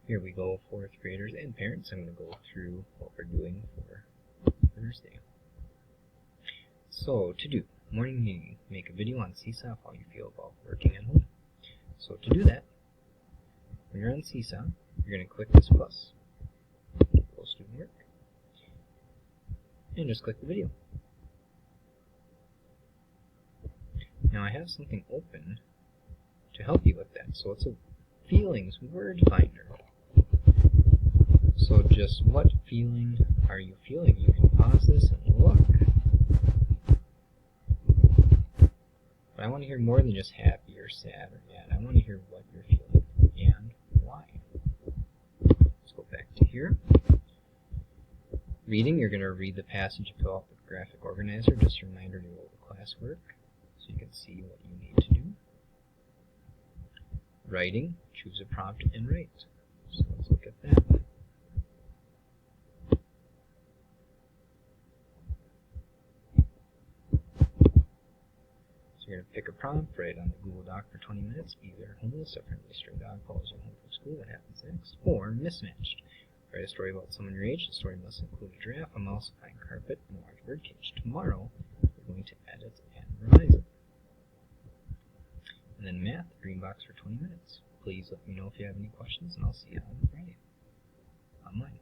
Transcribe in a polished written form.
Here we go, 4th graders and parents. I'm going to go through what we're doing for Thursday. So, to do, morning meeting, make a video on Seesaw of how you feel about working at home. So to do that, when you're on Seesaw, you're going to click this plus, go student work, and just click the video. Now I have something open to help you with that. So it's a feelings word finder. So just what feeling are you feeling? You can pause this and look. But I want to hear more than just happy or sad or mad. I want to hear what you're feeling and why. Let's go back to here. Reading, you're going to read the passage and fill out the graphic organizer. Just a reminder to go to classwork so you can see what you need to do. Writing, choose a prompt and write. So let's look at that. So you're going to pick a prompt, write on the Google Doc for 20 minutes, either homeless, a friendly stray dog follows you home from school, that happens next, or mismatched. Write a story about someone your age. The story must include a giraffe, a mouse, a pine carpet, and a large birdcage. Tomorrow, we're going to edit and revise it. And then math, green box for 20 minutes. Please let me know if you have any questions, and I'll see you on Friday online.